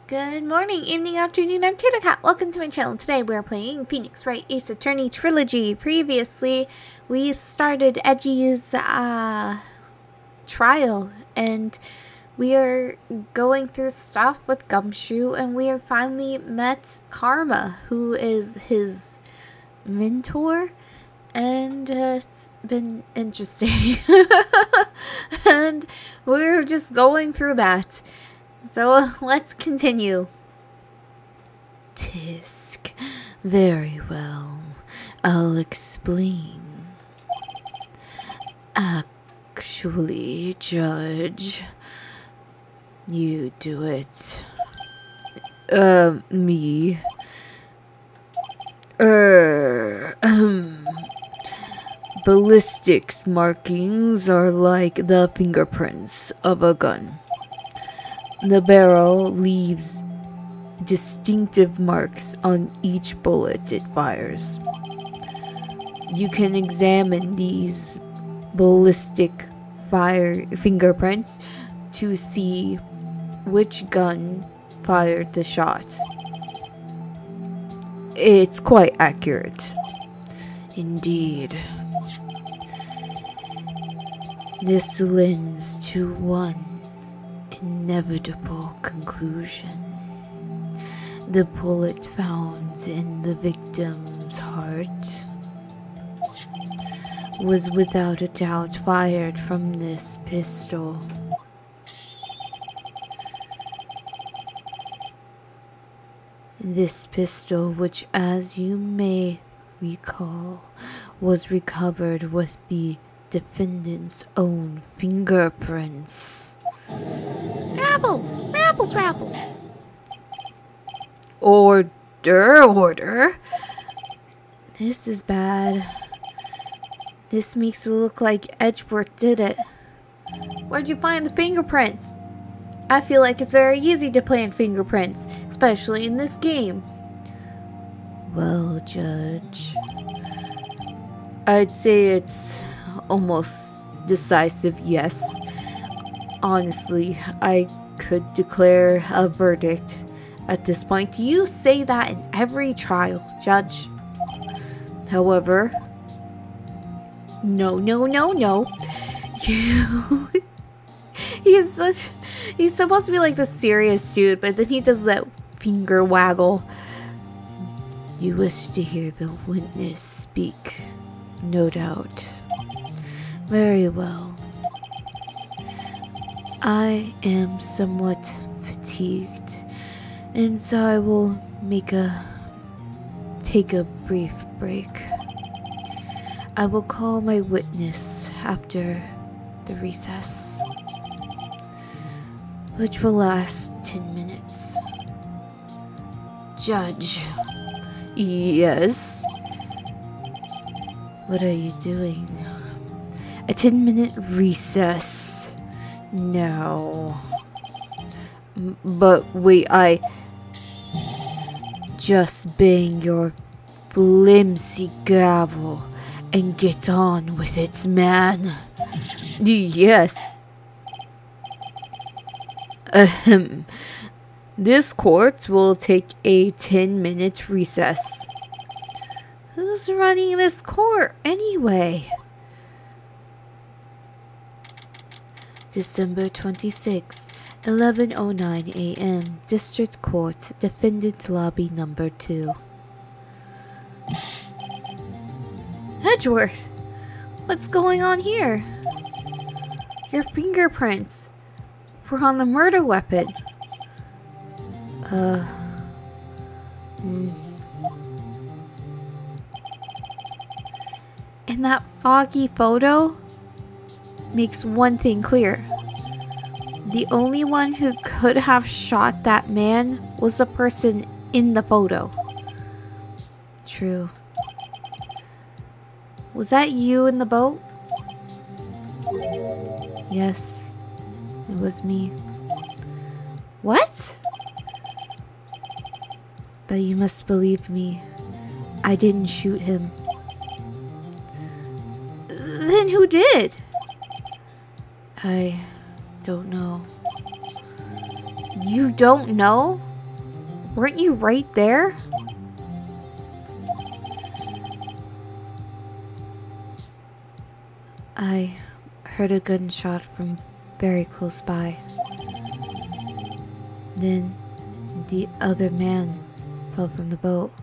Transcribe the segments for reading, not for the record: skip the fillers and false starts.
Good morning, evening, afternoon, I'm Tater Cat. Welcome to my channel. Today we are playing Phoenix Wright Ace Attorney Trilogy. Previously, we started Edgy's trial, and we are going through stuff with Gumshoe, and we have finally met Karma, who is his mentor, and it's been interesting. And we're just going through that. So let's continue. Tisk. Very well. I'll explain. Actually, Judge, you do it. Me. Ballistics markings are like the fingerprints of a gun. The barrel leaves distinctive marks on each bullet it fires. You can examine these ballistic fingerprints to see which gun fired the shot. It's quite accurate. Indeed. This lends to one inevitable conclusion. The bullet found in the victim's heart was without a doubt fired from this pistol. This pistol, which, as you may recall, was recovered with the defendant's own fingerprints. Rabbles! Rabbles! Rabbles! Order! This is bad. This makes it look like Edgeworth did it. Where'd you find the fingerprints? I feel like it's very easy to plant fingerprints, especially in this game. Well, Judge, I'd say it's almost decisive yes. Honestly, I could declare a verdict at this point. You say that in every trial, Judge. However, no. He's supposed to be like the serious dude, but then he does that finger waggle. You wish to hear the witness speak, no doubt. Very well. I am somewhat fatigued, and so I will take a brief break. I will call my witness after the recess, which will last 10 minutes. Judge. Yes? What are you doing? A 10-minute recess. No. But wait, I just bang your flimsy gavel and get on with it, man. Yes. Ahem. This court will take a 10-minute recess. Who's running this court anyway? December 26, 11:09 a.m. District Court, Defendant Lobby Number 2. Edgeworth, what's going on here? Your fingerprints were on the murder weapon. And that foggy photo makes one thing clear. The only one who could have shot that man was the person in the photo. True. Was that you in the boat? Yes, it was me. What? But you must believe me. I didn't shoot him. Then who did? I don't know. You don't know? Weren't you right there? I heard a gunshot from very close by. Then the other man fell from the boat.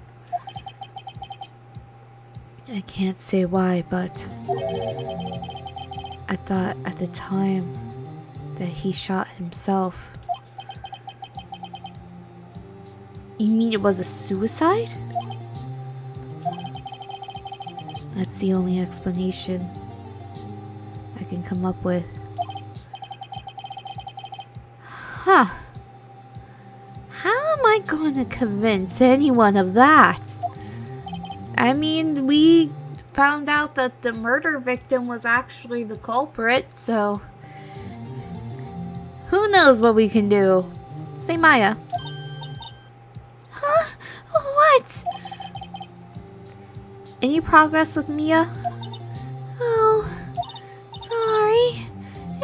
I can't say why, but I thought at the time that he shot himself. You mean it was a suicide? That's the only explanation I can come up with. Huh. How am I going to convince anyone of that? I mean, we found out that the murder victim was actually the culprit, so who knows what we can do? Say Maya. Huh? What? Any progress with Mia? Oh, sorry.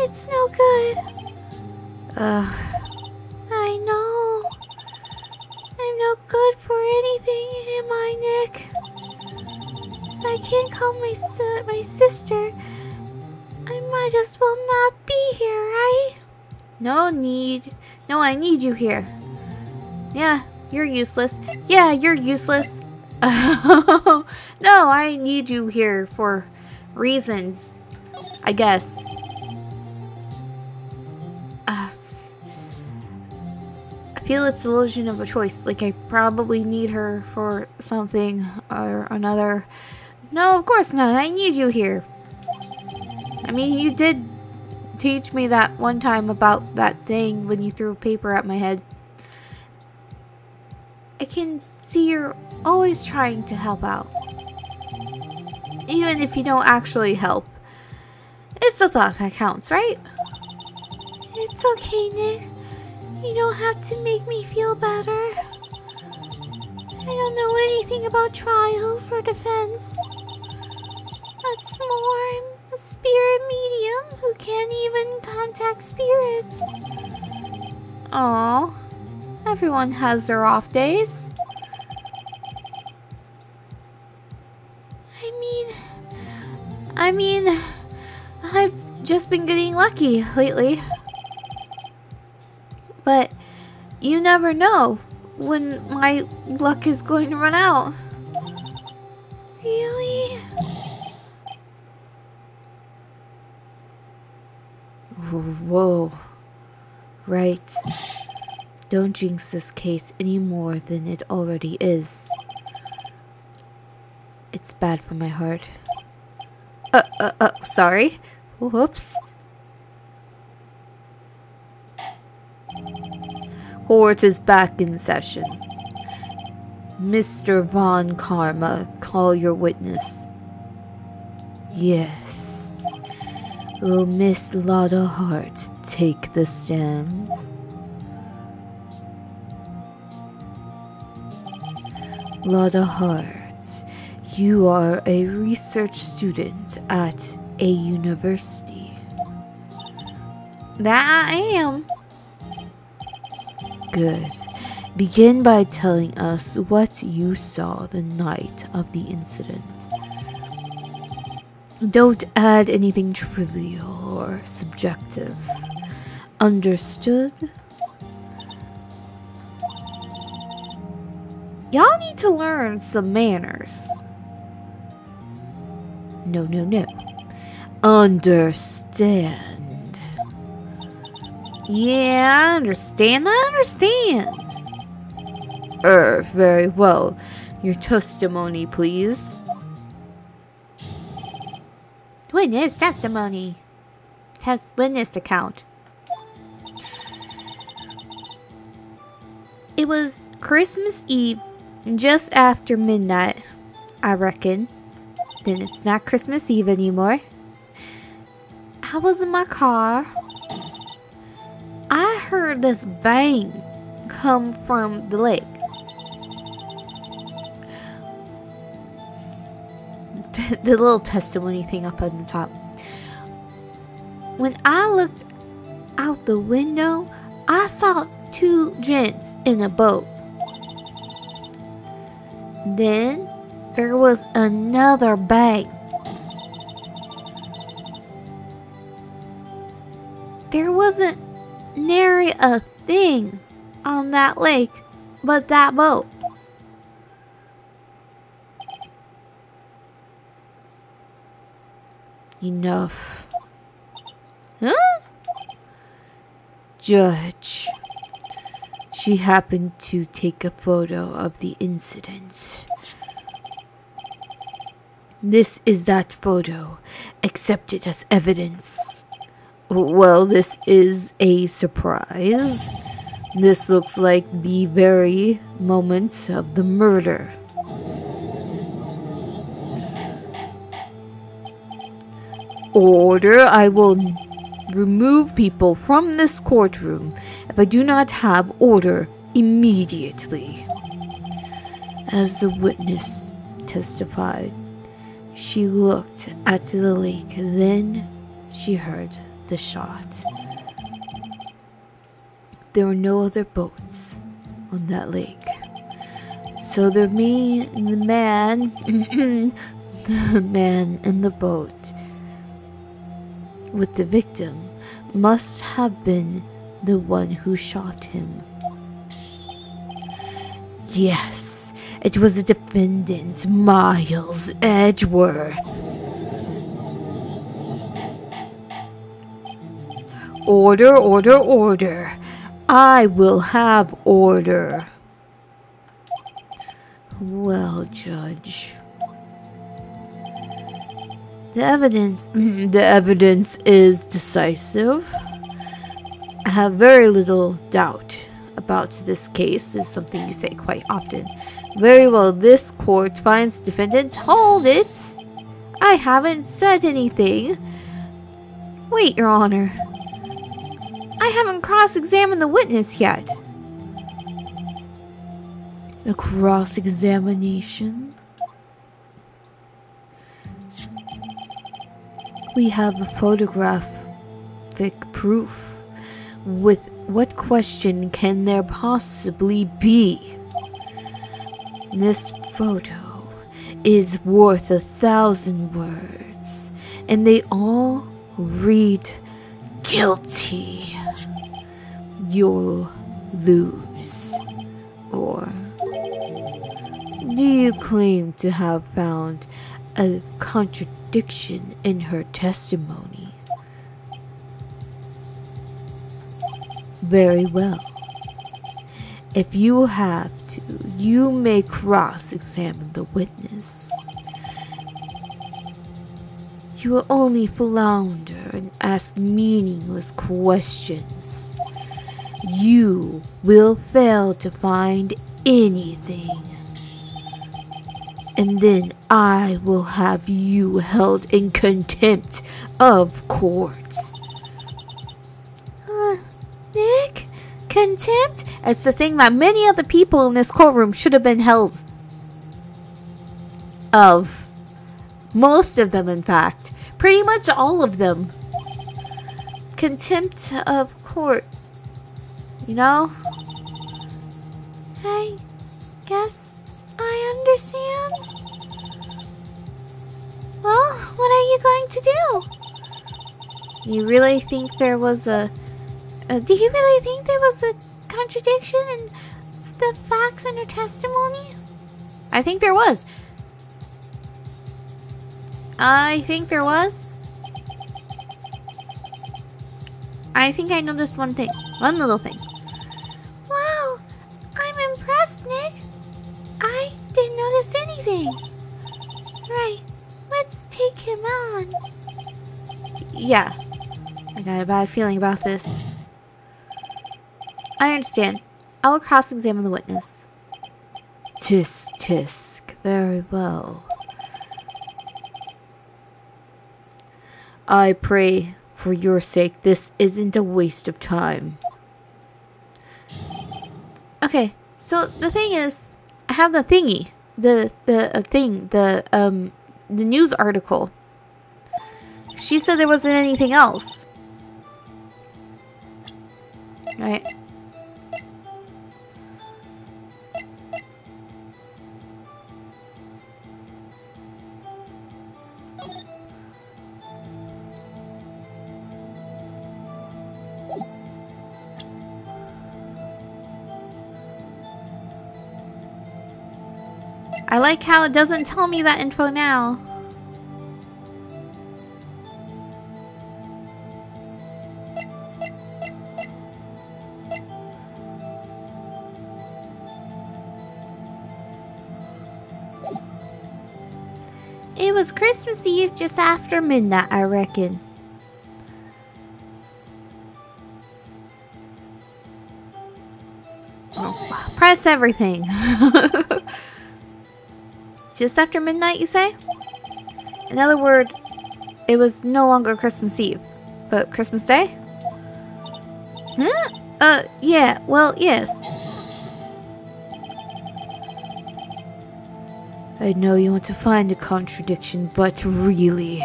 It's no good. I know. I'm no good for anything, am I, Nick? I can't call my sister. I might as well not be here, right? No need. No, I need you here. Yeah, you're useless. Yeah, you're useless. No, I need you here for reasons, I guess. I feel it's the illusion of a choice. Like I probably need her for something or another. No, of course not. I need you here. I mean, you did teach me that one time about that thing when you threw paper at my head. I can see you're always trying to help out. Even if you don't actually help. It's the thought that counts, right? It's okay, Nick. You don't have to make me feel better. I don't know anything about trials or defense. What's more, I'm a spirit medium who can't even contact spirits. Aww. Everyone has their off days. I mean, I've just been getting lucky lately. But you never know when my luck is going to run out. Really? Whoa. Right. Don't jinx this case any more than it already is. It's bad for my heart. Sorry. Whoops. Court is back in session. Mr. Von Karma, call your witness. Yes. Will Miss Lotta Hart take the stand? Lotta Hart, you are a research student at a university. That I am. Good. Begin by telling us what you saw the night of the incident. Don't add anything trivial or subjective. Understood? Y'all need to learn some manners. No. Understand. Yeah, I understand. Very well. Your testimony, please. Witness testimony. Witness account. It was Christmas Eve, just after midnight, I reckon. Then it's not Christmas Eve anymore. I was in my car. I heard this bang come from the lake. The little testimony thing up on the top. When I looked out the window, I saw two gents in a boat. Then there was another bang. There wasn't nary a thing on that lake but that boat. Enough. Huh? Judge. She happened to take a photo of the incident. This is that photo. Accept it as evidence. Well, this is a surprise. This looks like the very moment of the murder. Order, I will remove people from this courtroom if I do not have order immediately. As the witness testified, she looked at the lake, then she heard the shot. There were no other boats on that lake. So the man in the boat with the victim must have been the one who shot him. Yes, it was the defendant, Miles Edgeworth. Order, order, order. I will have order. Well, Judge. The evidence is decisive. I have very little doubt about this case. Is something you say quite often. Very well, this court finds defendant. Hold it! I haven't said anything. Wait, Your Honor. I haven't cross-examined the witness yet. A cross-examination? We have a photographic proof. With what question can there possibly be? This photo is worth 1,000 words, and they all read guilty. You'll lose. Or do you claim to have found a contradiction in her testimony? Very well. If you have to, you may cross-examine the witness. You will only flounder and ask meaningless questions. You will fail to find anything. And then I will have you held in contempt of court. Nick? Contempt? It's the thing that many other people in this courtroom should have been held of. Most of them, in fact. Pretty much all of them. Contempt of court. You know? I guess I understand. Well, what are you going to do? You really think there was a do you really think there was a contradiction in the facts in her testimony? I think there was. I think there was. I think I know this one thing. One little thing. Wow, I'm impressed, Nick. I didn't notice anything. Right, let's take him on. Yeah, I got a bad feeling about this. I understand. I will cross-examine the witness. Tisk, tisk. Very well. I pray, for your sake, this isn't a waste of time. Okay, so the thing is, I have the thingy. The news article. She said there wasn't anything else. Right? I like how it doesn't tell me that info now. It was Christmas Eve just after midnight, I reckon. Oh, press everything. Just after midnight, you say? In other words, it was no longer Christmas Eve, but Christmas Day? Huh? Yeah, well, yes. I know you want to find a contradiction, but really...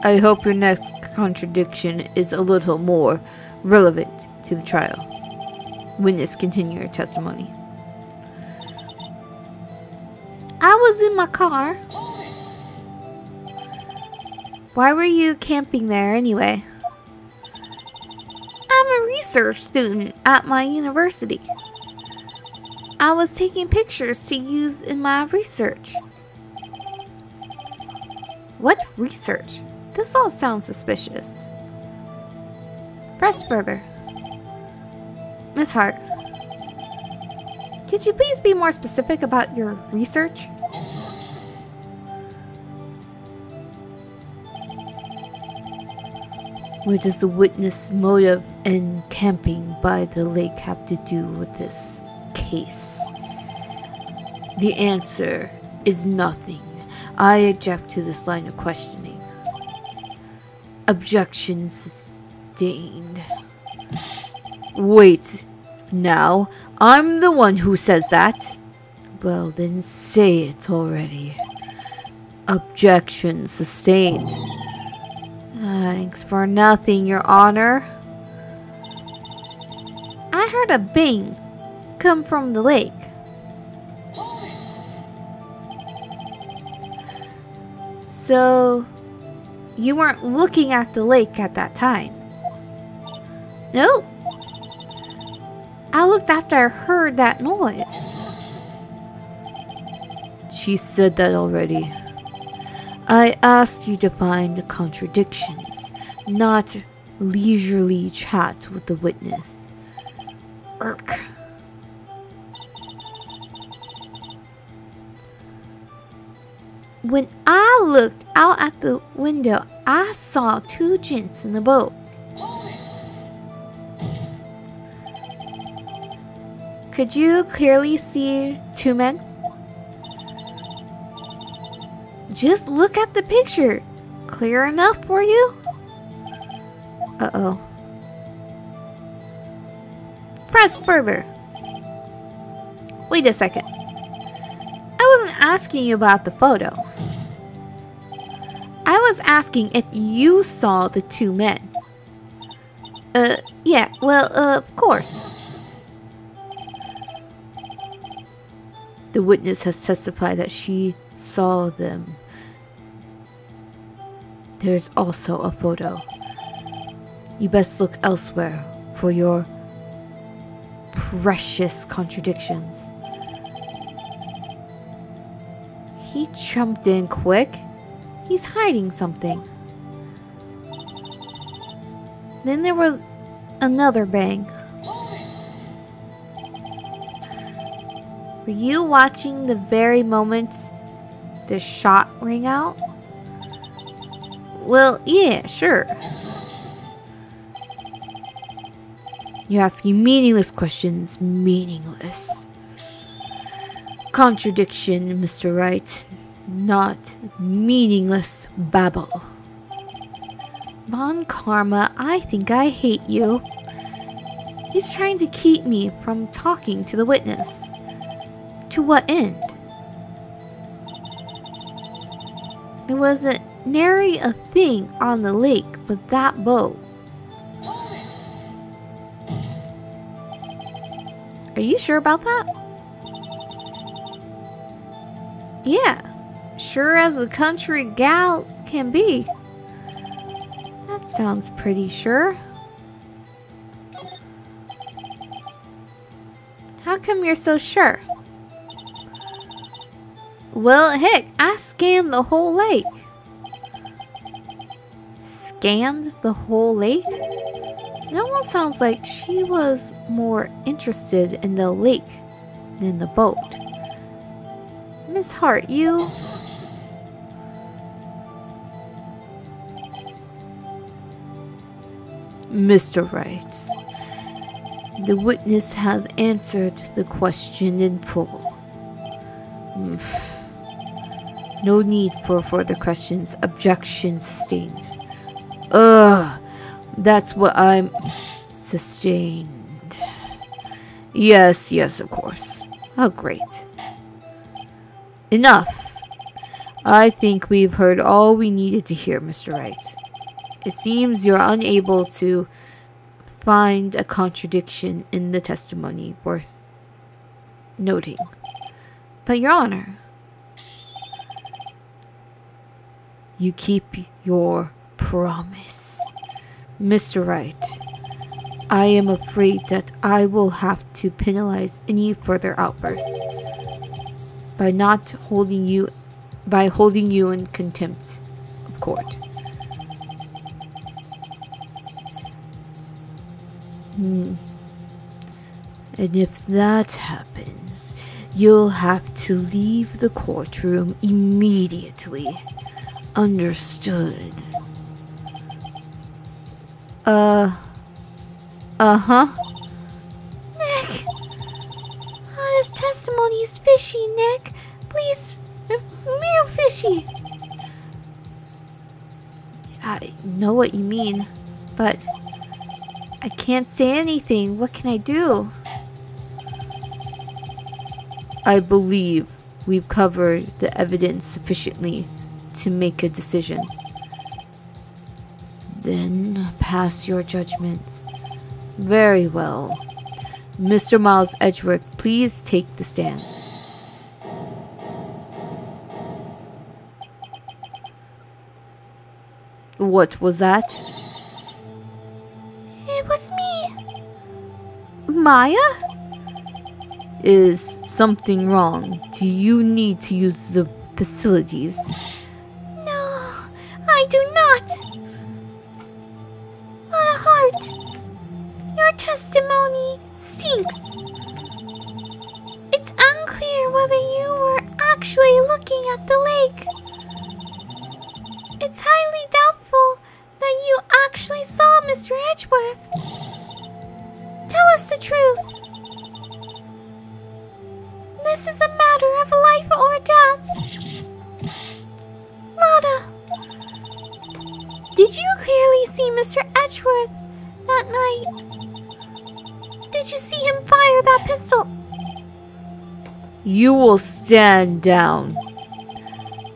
I hope your next contradiction is a little more relevant to the trial. Witness, continue your testimony. I was in my car. Why were you camping there anyway? I'm a research student at my university. I was taking pictures to use in my research. What research? This all sounds suspicious. Press further. Miss Hart, could you please be more specific about your research? What does the witness' motive and camping by the lake have to do with this case? The answer is nothing. I object to this line of questioning. Objection sustained. Wait, now, I'm the one who says that. Well, then say it already. Objection sustained. Thanks for nothing, Your Honor. I heard a bang come from the lake. So, you weren't looking at the lake at that time? Nope. I looked after I heard that noise. She said that already. I asked you to find the contradictions, not leisurely chat with the witness. Irk. When I looked out at the window, I saw two gents in the boat. Could you clearly see two men? Just look at the picture. Clear enough for you? Uh-oh. Press further. Wait a second. I wasn't asking you about the photo. I was asking if you saw the two men. Yeah, well, of course. The witness has testified that she saw them. There's also a photo. You best look elsewhere for your precious contradictions. He jumped in quick. He's hiding something. Then there was another bang. Were you watching the very moment the shot rang out? Well, yeah, sure. You're asking meaningless questions. Meaningless. Contradiction, Mr. Wright. Not meaningless babble. Bon Karma, I think I hate you. He's trying to keep me from talking to the witness. To what end? There wasn't nary a thing on the lake but that boat. Are you sure about that? Yeah, sure as a country gal can be. That sounds pretty sure. How come you're so sure? Well, heck, I scanned the whole lake. Scanned the whole lake? It almost sounds like she was more interested in the lake than the boat. Miss Hart, you... Mr. Wright, the witness has answered the question in full. No need for further questions. Objection sustained. That's what I'm... Sustained. Yes, of course. Oh, great. Enough. I think we've heard all we needed to hear, Mr. Wright. It seems you're unable to find a contradiction in the testimony worth noting. But, Your Honor, you keep your promise. Mr. Wright, I am afraid that I will have to penalize any further outbursts by holding you in contempt of court. And if that happens, you'll have to leave the courtroom immediately. Understood. Nick! This testimony is fishy, Nick. Please, real fishy. I know what you mean, but I can't say anything. What can I do? I believe we've covered the evidence sufficiently to make a decision. Then pass your judgment. Very well. Mr. Miles Edgeworth, please take the stand. What was that? It was me. Maya? Is something wrong? Do you need to use the facilities? No, I do not. Lana Hart, your testimony stinks. It's unclear whether you were actually looking at the lake. It's highly doubtful that you actually saw Mr. Edgeworth. Tell us the truth. This is a matter of life or death. Lada, did you clearly see Mr. Edgeworth that night? Did you see him fire that pistol? You will stand down.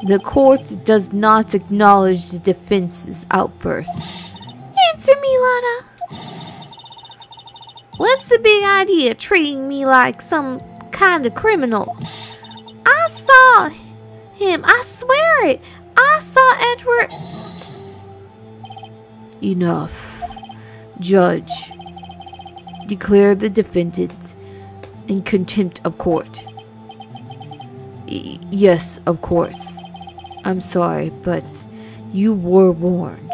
The court does not acknowledge the defense's outburst. Answer me, Lada. What's the big idea treating me like some kind of criminal? I saw him. I swear it. I saw Edward. Enough. Judge, declare the defendant in contempt of court. Yes, of course. I'm sorry, but you were warned.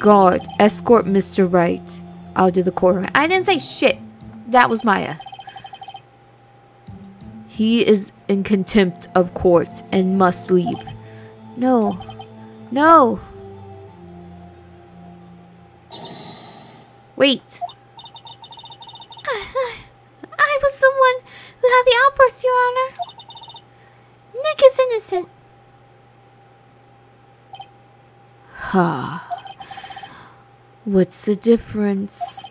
Guard, escort Mr. Wright out of the courtroom. I didn't say shit. That was Maya. He is in contempt of court and must leave. No. No. Wait. I was the one who had the outburst, Your Honor. Nick is innocent. Ha. What's the difference?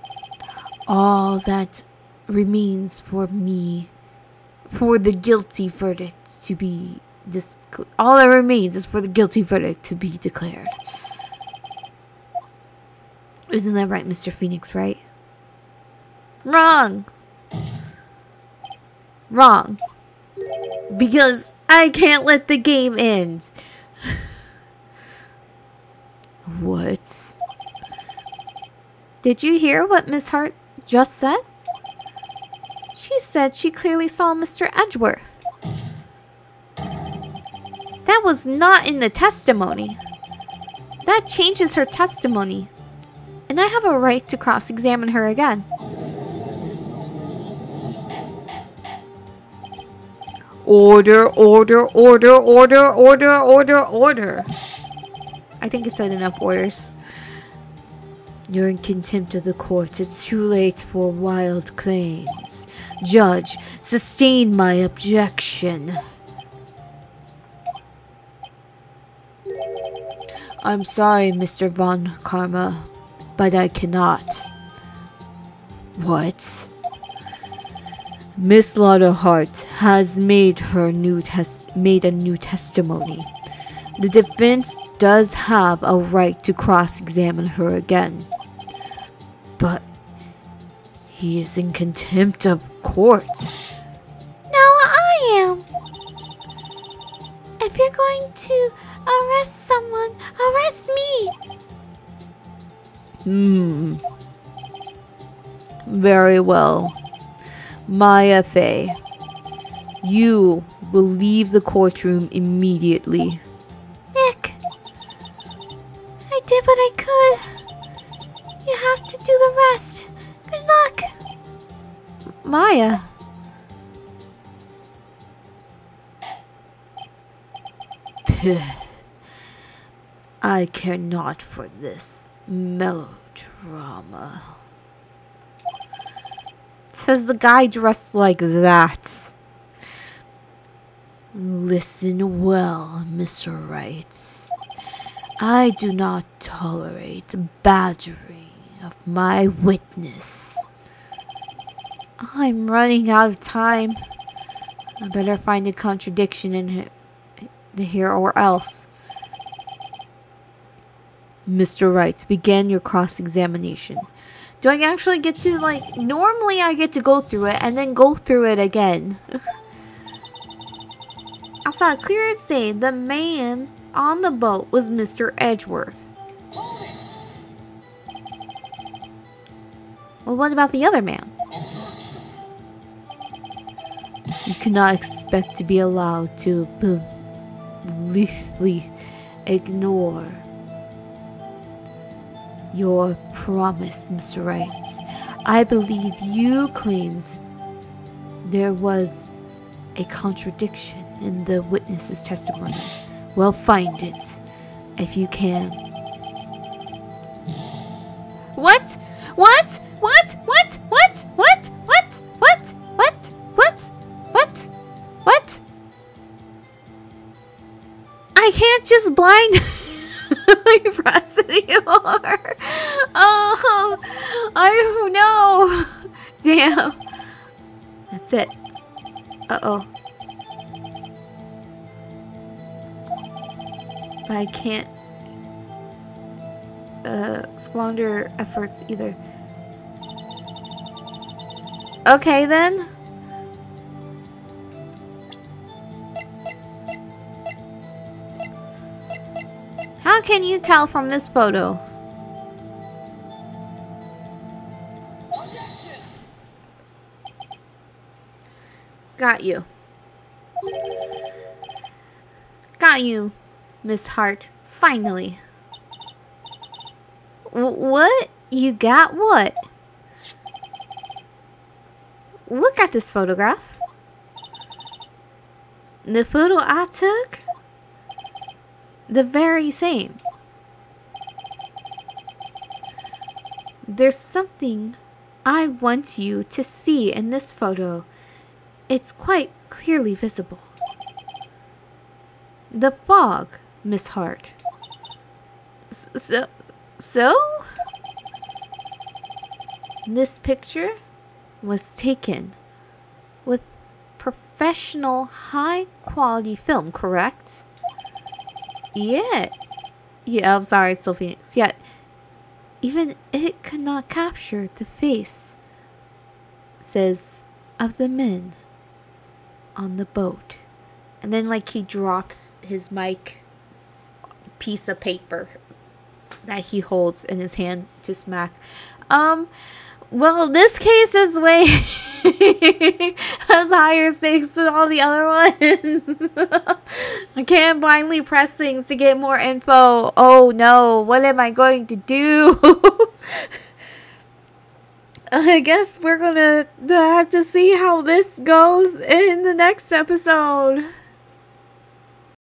All that remains for me, for the guilty verdict to be all that remains is for the guilty verdict to be declared. Isn't that right, Mr. Phoenix Wright? Wrong. Wrong. Because I can't let the game end. What? Did you hear what Miss Hart just said? She said she clearly saw Mr. Edgeworth. That was not in the testimony. That changes her testimony. And I have a right to cross-examine her again. Order, order, order, order, order, order, order. I think it said enough orders. You're in contempt of the court. It's too late for wild claims. Judge, sustain my objection. I'm sorry, Mr. Von Karma, but I cannot. What? Miss Lauderhart has made a new testimony. The defense does have a right to cross-examine her again. But he is in contempt of court. No, I am. If you're going to arrest someone, arrest me. Very well. Maya Fey, you will leave the courtroom immediately. Nick, I did what I could. You have to do the rest. Good luck. Maya. I care not for this melodrama. Says the guy dressed like that. Listen well, Mr. Wright. I do not tolerate badgering of my witness. I'm running out of time. I better find a contradiction in here or else. Mr. Wright, begin your cross-examination. Do I actually get to, like, normally I get to go through it and then go through it again. I saw it clear as day. The man on the boat was Mr. Edgeworth. Well, what about the other man? You cannot expect to be allowed to blithely ignore your promise, Mr. Wright. I believe you claimed there was a contradiction in the witness's testimony. Well, find it, if you can. What? What? What? What? What? What? What? What? What? What? What? What? I can't just blind press anymore. Oh, I know. Damn. That's it. Uh-oh. But I can't squander efforts either. Okay then. How can you tell from this photo? Got you. Got you, Miss Hart. Finally. What? You got what? Look at this photograph. The photo I took? The very same. There's something I want you to see in this photo. It's quite clearly visible. The fog, Miss Hart. So? This picture was taken with professional high-quality film, correct? Yeah, I'm sorry, it's still Phoenix. Yet, even it could not capture the face, says, of the men on the boat. And then, like, he drops his mic piece of paper that he holds in his hand to smack. Well, this case is way has higher stakes than all the other ones. I can't blindly press things to get more info. Oh no, what am I going to do? I guess we're gonna have to see how this goes in the next episode.